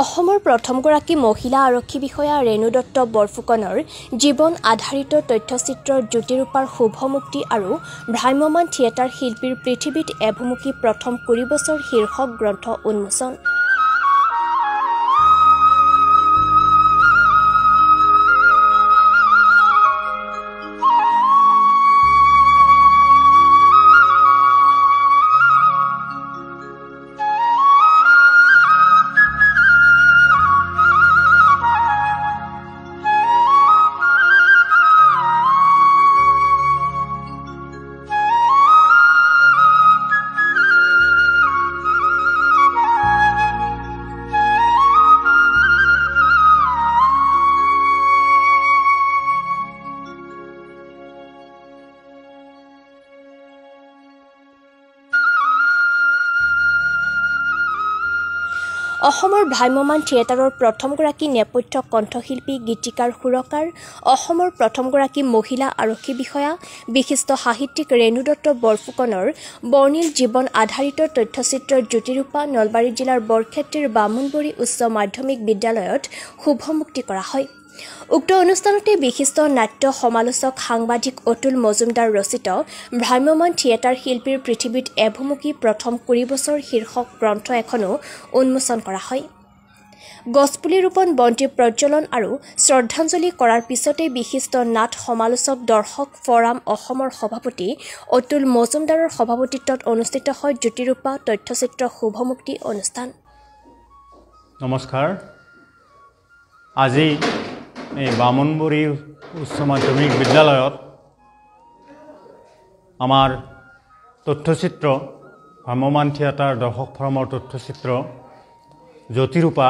অসমৰ প্ৰথমগৰাকী মহিলা আৰক্ষী বিষয়া ৰেণু দত্ত বৰফুকনৰ জীৱন আধাৰিত তথ্যচিত্ৰৰ জ্যোতিৰূপাৰ শুভমুক্তি আৰু ভ্ৰাম্যমাণ থিয়েটাৰ শিল্পীৰ পৃথিৱীত এভুমুখী প্ৰথম 20 বছৰ শীৰ্ষক গ্ৰন্থ উন্মোচন। অসমৰ ভ্ৰাম্যমাণ থিয়েটাৰৰ প্ৰথমগৰাকী নেপথ্য কণ্ঠশিল্পী গীতিকাৰ সুৰকাৰ অসমৰ প্ৰথমগৰাকী মহিলা আৰক্ষী বিষয়া বিশিষ্ট সাহিত্যিক ৰেণু দত্ত বৰফুকনৰ বৰ্ণিল জীৱন আধাৰিত তথ্যচিত্ৰৰ জ্যোতিৰূপা নলবাৰী জিলাৰ বৰক্ষেত্ৰীৰ বামুণবৰী উচ্চ মাধ্যমিক বিদ্যালয়ত শুভমুক্তি কৰা হয়। উক্ত অনুষ্ঠানতে বিশিষ্ট নাট্য সমালোচক সাংবাদিক অতুল মজুমদাৰ ৰচিত ভ্ৰাম্যমাণ থিয়েটাৰ শিল্পীৰ পৃথিৱীত এভুমুখী প্ৰথম 20 বছৰ শীৰ্ষক গ্ৰন্থ এখনো উন্মোচন কৰা হয়। গছপুলি ৰোপণ বন্তি প্ৰজ্বলন আৰু শ্ৰদ্ধাঞ্জলি কৰাৰ পিছতে বিশিষ্ট নাট সমালোচক দৰ্শক ফৰাম অসমৰ সভাপতি অতুল মজুমদাৰৰ সভাপতিত্বত অনুষ্ঠিত হয় জ্যোতিৰূপা তথ্যচিত্ৰ শুভমুক্তি অনুষ্ঠান। নমস্কাৰ। আজি এই বামুণবৰী উচ্চ মাধ্যমিক বিদ্যালয়ত আমাৰ তথ্যচিত্ৰ ভ্ৰাম্যমাণ থিয়েটাৰ দৰ্শক ফৰামৰ তথ্যচিত্ৰ জ্যোতিৰূপা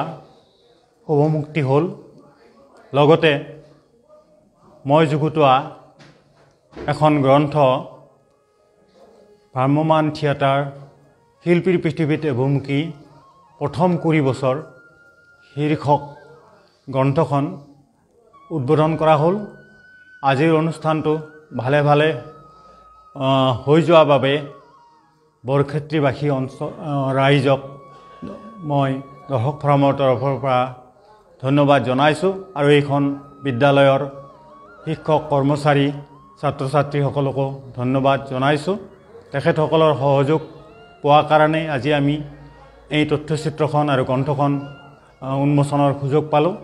শুভমুক্তি হ'ল। লগতে মই যুগুতোৱা এখন গ্ৰন্থ ভ্ৰাম্যমাণ থিয়েটাৰ শিল্পীৰ পৃথিৱীত এভুমুখী প্ৰথম 20 বছৰ শীৰ্ষক গ্ৰন্থখন উদ্বোধন কৰা হ'ল। আজিৰ অনুষ্ঠানটো ভালে ভালে হৈ যোৱাৰ বাবে বৰক্ষেত্ৰীবাসী ৰাইজক মই দৰ্শক ফৰামৰ তৰফৰ পৰা ধন্যবাদ জনাইছোঁ আৰু এইখন বিদ্যালয়ৰ শিক্ষক কৰ্মচাৰী ছাত্ৰ ছাত্ৰীসকলকো ধন্যবাদ জনাইছোঁ। তেখেতসকলৰ সহযোগ পোৱাৰ কাৰণে আজি আমি এই তথ্যচিত্ৰখন আৰু গ্ৰন্থখন উন্মোচনৰ সুযোগ পালোঁ।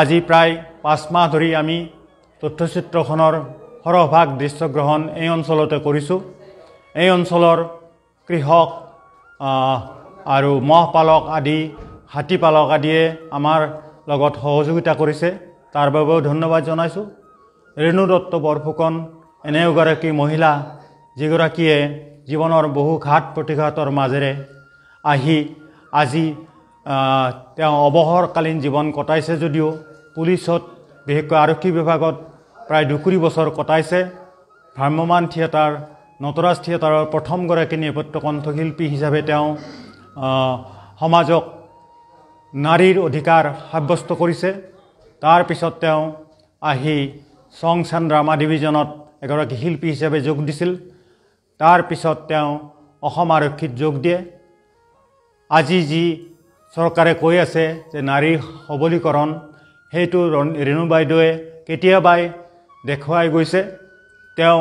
আজি প্ৰায় 5 মাহ ধৰি আমি তথ্যচিত্ৰখনৰ সৰহভাগ দৃশ্যগ্ৰহণ এই অঞ্চলতে কৰিছোঁ। এই অঞ্চলৰ কৃষক আৰু মহপালক আদি হাতীপালক আদিয়ে আমাৰ লগত সহযোগিতা কৰিছে, তাৰ বাবেও ধন্যবাদ জনাইছোঁ। ৰেণু দত্ত বৰফুকন এনে এগৰাকী মহিলা যিগৰাকীয়ে জীৱনৰ বহু ঘাত প্ৰতিঘাতৰ মাজেৰে আজি তেওঁ অৱসৰকালীন জীৱন কটাইছে যদিও পুলিচত বিশেষকৈ আৰক্ষী বিভাগত প্ৰায় 20 বছৰ কটাইছে। ভ্ৰাম্যমাণ থিয়েটাৰ নটৰাজ থিয়েটাৰৰ প্ৰথমগৰাকী নেপথ্য কণ্ঠশিল্পী হিচাপে তেওঁ সমাজক নাৰীৰ অধিকাৰ সাব্যস্ত কৰিছে। তাৰপিছত তেওঁ সংছ এণ্ড ড্ৰামা ডিভিজনত এগৰাকী শিল্পী হিচাপে যোগ দিছিল। তাৰপিছত তেওঁ অসম আৰক্ষীত যোগ দিয়ে। আজি যি চৰকাৰে কৈ আছে যে নাৰীৰ সবলীকৰণ, সেইটো ৰেণু বাইদেৱে কেতিয়াবাই দেখুৱাই গৈছে। তেওঁ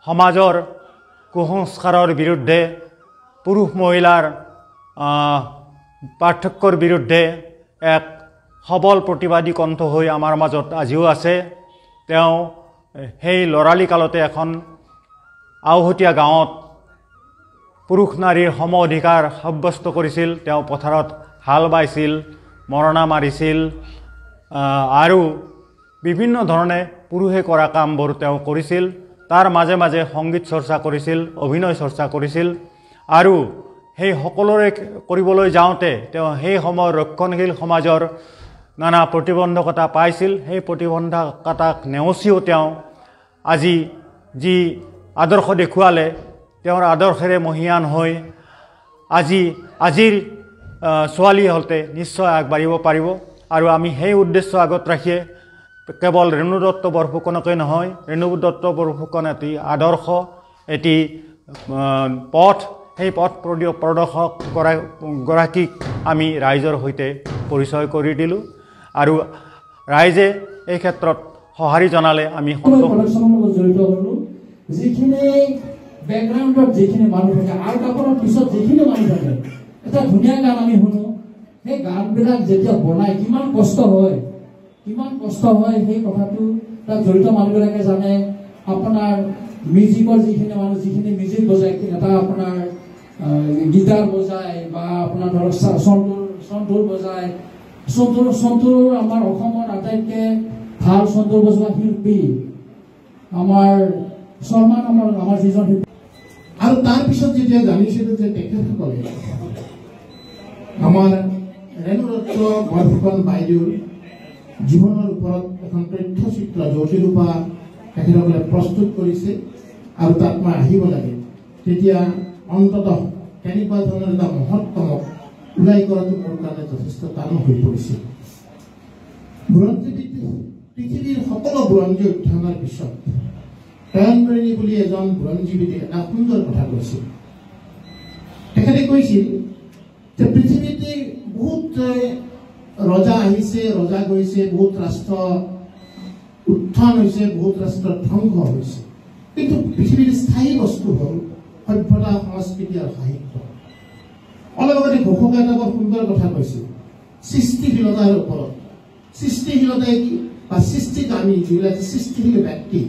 সমাজৰ কুসংস্কাৰৰ বিৰুদ্ধে, পুৰুষ মহিলাৰ পাৰ্থক্যৰ বিৰুদ্ধে এক সবল প্ৰতিবাদী কণ্ঠ হৈ আমাৰ মাজত আজিও আছে। তেওঁ সেই ল'ৰালি কালতে এখন আওহতীয়া গাঁৱত পুৰুষ নাৰীৰ সম অধিকাৰ সাব্যস্ত কৰিছিল। তেওঁ পথাৰত হাল বাইছিল, মৰণা মাৰিছিল আৰু বিভিন্ন ধৰণে পুৰুষে কৰা কামবোৰ তেওঁ কৰিছিল। তাৰ মাজে মাজে সংগীত চৰ্চা কৰিছিল, অভিনয় চৰ্চা কৰিছিল আৰু সেই সকলোৰে কৰিবলৈ যাওঁতে তেওঁ সেই সময়ৰ ৰক্ষণশীল সমাজৰ নানা প্ৰতিবন্ধকতা পাইছিল। সেই প্ৰতিবন্ধকতাক নেওচিও তেওঁ আজি যি আদৰ্শ দেখুৱালে, তেওঁৰ আদৰ্শেৰে মহীয়ান হৈ আজিৰ ছোৱালী হতে নিশ্চয় আগবাঢ়িব পাৰিব। আৰু আমি সেই উদ্দেশ্য আগত ৰাখিয়ে কেৱল ৰেণু দত্ত বৰফুকনকে নহয়, ৰেণু দত্ত বৰফুকন এটি আদৰ্শ, এটি পথ, সেই পথ প্ৰদৰ্শক গৰাকীক আমি ৰাইজৰ সৈতে পৰিচয় কৰি দিলোঁ আৰু ৰাইজে এই ক্ষেত্ৰত সঁহাৰি জনালে আমি জড়িত হ'লোঁ যিখিনি বেকগ্ৰাউণ্ডত যিখিনি মানুহ থাকে আৰু কাপোৰৰ পিছত যিখিনি মানুহ থাকে এটা ধুনীয়া গান আমি শুনো সেই গানবিলাক যেতিয়া বনায় কিমান কষ্ট হয় সেই কথাটো তাত জড়িত মানুহবিলাকে জানে আপোনাৰ মিউজিকৰ যিখিনি মানুহ যিখিনি মিউজিক বজায় এটা আপোনাৰ গীটাৰ বজায় বা আপোনাৰ ধৰক সন্তূৰ বজায় সন্তূৰ আমাৰ অসমৰ আটাইতকৈ ভাল সন্তূৰ বজোৱা শিল্পী আমাৰ শৰ্মা নামৰ আমাৰ যিজন শিল্পী আৰু তাৰপিছত যেতিয়া জানিছিলোঁ যে তেখেতসকলে আমাৰ ৰেণু দত্ত বৰফুকন বাইদেউৰ জীৱনৰ ওপৰত এখন তথ্যচিত্ৰ জ্যোতিৰূপা তেখেতসকলে প্ৰস্তুত কৰিছে আৰু তাত মই আহিব লাগে তেতিয়া অন্ততঃ কেনেকুৱা ধৰণৰ এটা মহত্তমক ওলাই কৰাটো মোৰ কাৰণে যথেষ্ট টান হৈ পৰিছিল পৃথিৱীৰ সকলো বুৰঞ্জী অধ্যয়নৰ পিছত প্ৰয়াণকাৰী বুলি এজন বুৰঞ্জীবিদে এটা সুন্দৰ কথা কৈছিল তেখেতে কৈছিল যে পৃথিৱীতে বহুত ৰজা আহিছে ৰজা গৈছে বহুত ৰাষ্ট্ৰ উত্থান হৈছে বহুত ৰাষ্ট্ৰ ধ্বংস হৈছে কিন্তু পৃথিৱীৰ স্থায়ী বস্তু হ'ল সভ্যতা সংস্কৃতি আৰু সাহিত্য অলপ আগতে ঘোষকে এটা বৰ সুন্দৰ কথা কৈছিল সৃষ্টিশীলতাৰ ওপৰত সৃষ্টিশীলতাই কি বা সৃষ্টিকামী যিবিলাক সৃষ্টিশীল ব্যক্তি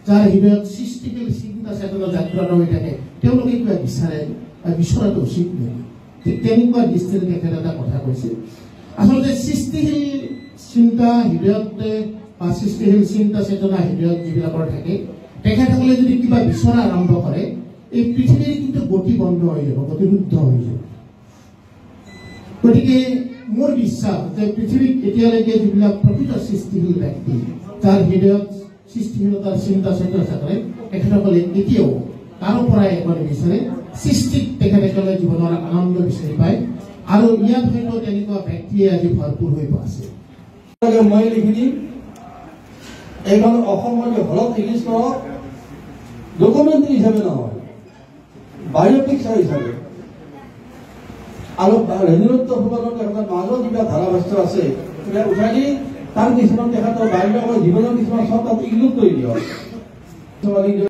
যাৰ হৃদয়ত সৃষ্টিশীল চিন্তা চেতনা জাগ্ৰত হৈ থাকে তেওঁলোকে কিবা বিচাৰে বা বিচৰাটো উচিত নেকি তেনেকুৱা দৃষ্টিৰে তেখেতে এটা কথা কৈছিল আচলতে সৃষ্টিশীল চিন্তা হৃদয়ত বা সৃষ্টিশীল চিন্তা চেতনা হৃদয়ত যিবিলাকৰ থাকে তেখেতসকলে যদি কিবা বিচৰা আৰম্ভ কৰে এই পৃথিৱীৰ কিন্তু গতি বন্ধ হৈ যাব গতিৰুদ্ধ হৈ যাব গতিকে মোৰ বিশ্বাস যে পৃথিৱীত এতিয়ালৈকে যিবিলাক প্ৰকৃত সৃষ্টিশীল ব্যক্তি যাৰ হৃদয়ত সৃষ্টিশীলতাৰ চিন্তা চেতনা থাকে তেখেতসকলে এতিয়াও কাৰো পৰাই একো নিবিচাৰে সৃষ্টিত তেখেতসকলে জীৱনৰ আনন্দ বিচাৰি পায় আৰু ইয়াত হয়তো তেনেকুৱা ব্যক্তিয়ে আজি ভৰপূৰ হৈ আছে মই লিখি এইখন অসমৰ হলত ৰিলিজ কৰক ডকুমেণ্টাৰী হিচাপে নহয় বায়োপিকচাৰ হিচাপে আৰু ৰেণু দত্ত ফুকনৰ তেখেতৰ মাজত যিবিলাক ধাৰাভাষ্য আছে সেইবিলাক উঠাই দি তাৰ কিছুমান তেখেতৰ বাহিৰৰ জীৱনৰ কিছুমান চব তাত ইনক্লুড কৰি দিয়ক